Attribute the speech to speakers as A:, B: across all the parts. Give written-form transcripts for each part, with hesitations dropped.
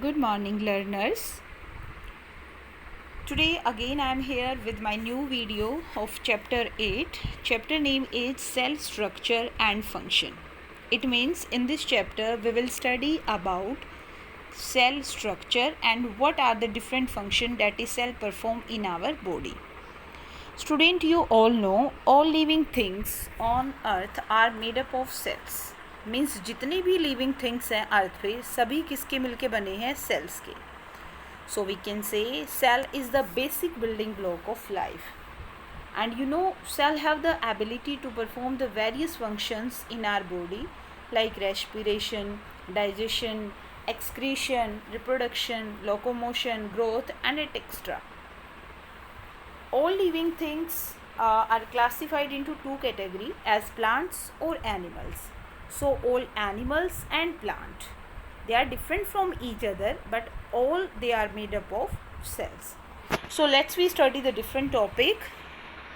A: Good morning, learners. Today again I am here with my new video of chapter 8. Chapter name is Cell Structure and Function. It means in this chapter we will study about cell structure and what are the different functions that a cell perform in our body. Student, you all know all living things on earth are made up of cells. Means जितने भी living things हैं अर्थ पे सभी किसके मिलके बने हैं? Sales के. So we can say cell is the basic building block of life. And you know, cell have the ability to perform the various functions in our body like respiration, digestion, excretion, reproduction, locomotion, growth and etc. All living things are classified into two categories as plants or animals. So all animals and plant, they are different from each other, but all they are made up of cells. So let's we study the different topic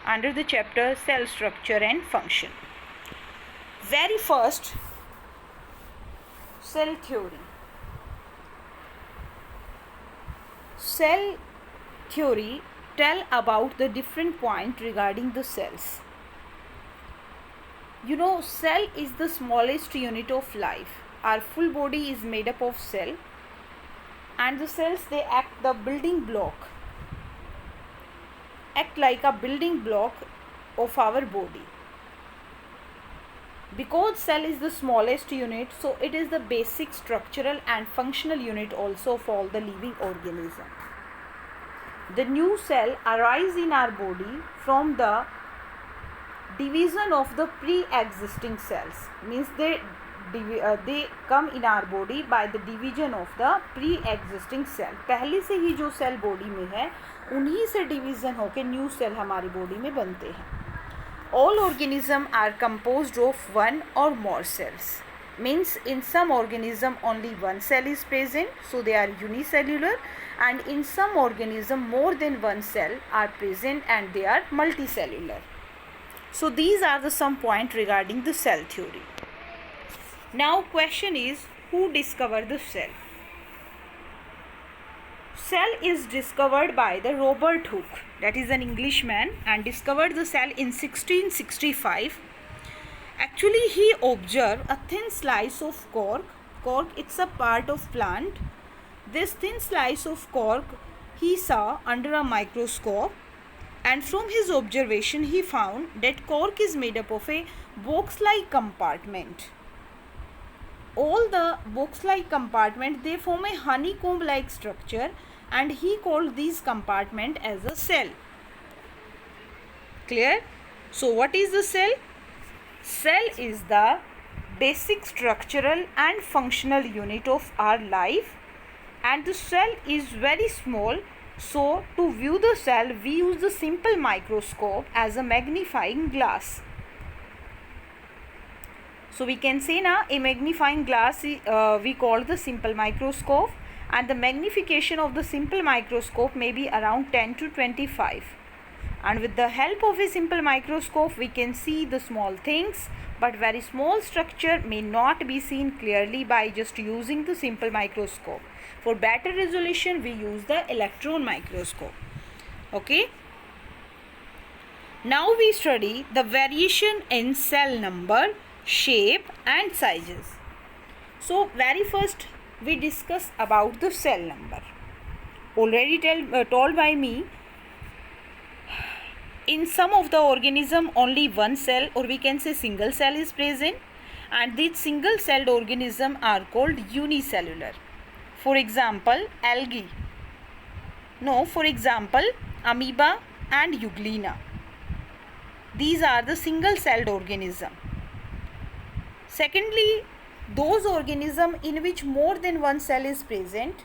A: under the chapter cell structure and function. Very first, cell theory. Cell theory tell about the different point regarding the cells. You know, cell is the smallest unit of life. Our full body is made up of cell, and the cells, they act the building block, act like a building block of our body. Because cell is the smallest unit, so it is the basic structural and functional unit also of all the living organism. The new cell arise in our body from the division of the pre-existing cells. Means they come in our body by the division of the pre-existing cell. पहले से ही जो cell body में है उन्हीं से division होकर new cell हमारी body में बनते हैं. All organism are composed of one or more cells. Means in some organism only one cell is present, so they are unicellular, and in some organism more than one cell are present and they are multicellular. So these are the some point regarding the cell theory. Now question is, who discovered the cell? Cell is discovered by the Robert Hooke, that is an Englishman, and discovered the cell in 1665. Actually he observed a thin slice of cork. Cork, it's a part of plant. This thin slice of cork he saw under a microscope, and from his observation he found that cork is made up of a box-like compartment. All the box-like compartment, they form a honeycomb-like structure, and he called these compartment as a cell. Clear? So what is the cell? Cell is the basic structural and functional unit of our life, and the cell is very small. So to view the cell we use the simple microscope as a magnifying glass. So we can say now a magnifying glass we call the simple microscope, and the magnification of the simple microscope may be around 10 to 25. And with the help of a simple microscope we can see the small things, but very small structure may not be seen clearly by just using the simple microscope. For better resolution we use the electron microscope. Okay. Now we study the variation in cell number, shape and sizes. So very first we discuss about the cell number. Already told by me, in some of the organism only one cell, or we can say single cell is present, and these single celled organism are called unicellular. For example, algae. No, for example, amoeba and euglena. These are the single celled organism. Secondly, those organism in which more than one cell is present.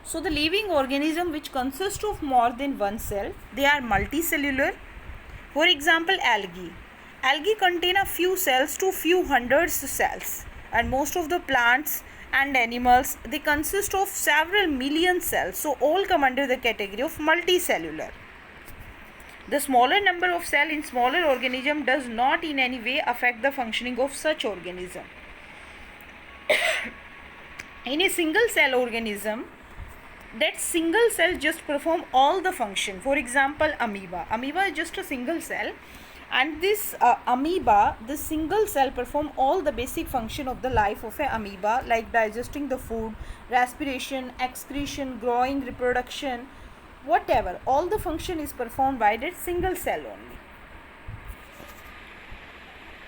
A: So the living organism which consist of more than one cell, they are multicellular. For example, algae. Algae contain a few cells to few hundreds cells, and most of the plants and animals, they consist of several million cells. So all come under the category of multicellular. The smaller number of cells in smaller organism does not in any way affect the functioning of such organism. In a single cell organism, that single cell just perform all the function. For example, amoeba is just a single cell, and this amoeba, this single cell perform all the basic function of the life of a amoeba, like digesting the food, respiration, excretion, growing, reproduction, whatever. All the function is performed by that single cell only.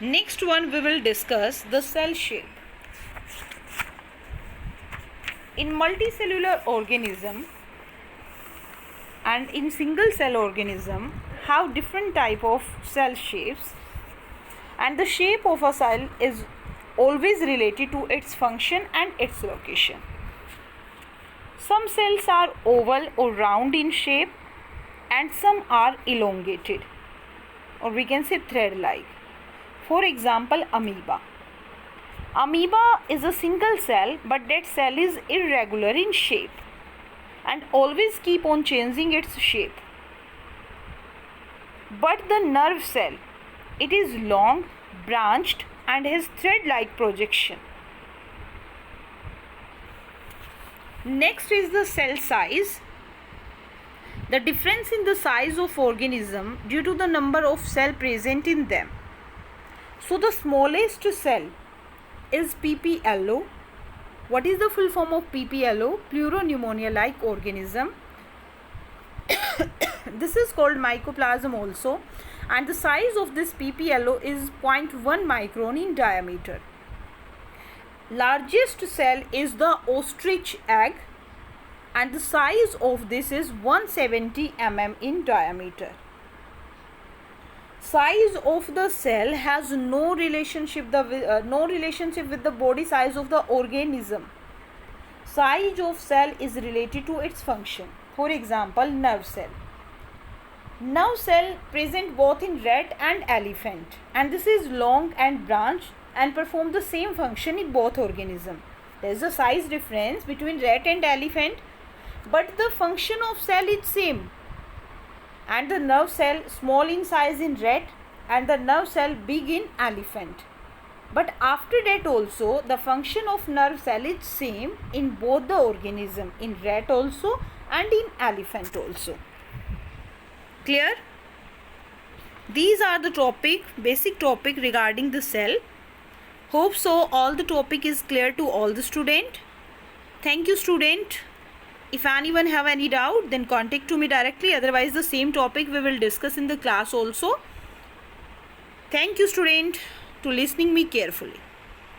A: Next one, we will discuss the cell shape. In multicellular organism and in single cell organism have different type of cell shapes, and the shape of a cell is always related to its function and its location. Some cells are oval or round in shape, and some are elongated, or we can say thread-like. For example, amoeba. Amoeba is a single cell, but that cell is irregular in shape and always keep on changing its shape. But the nerve cell, it is long, branched and has thread-like projection. Next is the cell size. The difference in the size of organism due to the number of cells present in them. So the smallest cell is PPLO. What is the full form of PPLO? Pleuropneumonia-like organism. This is called mycoplasm also, and the size of this PPLO is 0.1 micron in diameter. Largest cell is the ostrich egg, and the size of this is 170 mm in diameter. Size of the cell has no relationship with the body size of the organism. Size of cell is related to its function. For example, nerve cell. Nerve cell present both in rat and elephant, and this is long and branched and perform the same function in both organisms. There is a size difference between rat and elephant, but the function of cell is same. And the nerve cell small in size in rat and the nerve cell big in elephant. But after that also the function of nerve cell is same in both the organism, in rat also and in elephant also. Clear? These are the basic topic regarding the cell. Hope so all the topic is clear to all the student. Thank you student. If anyone have any doubt, then contact to me directly. Otherwise, the same topic we will discuss in the class also. Thank you, student, to listening me carefully.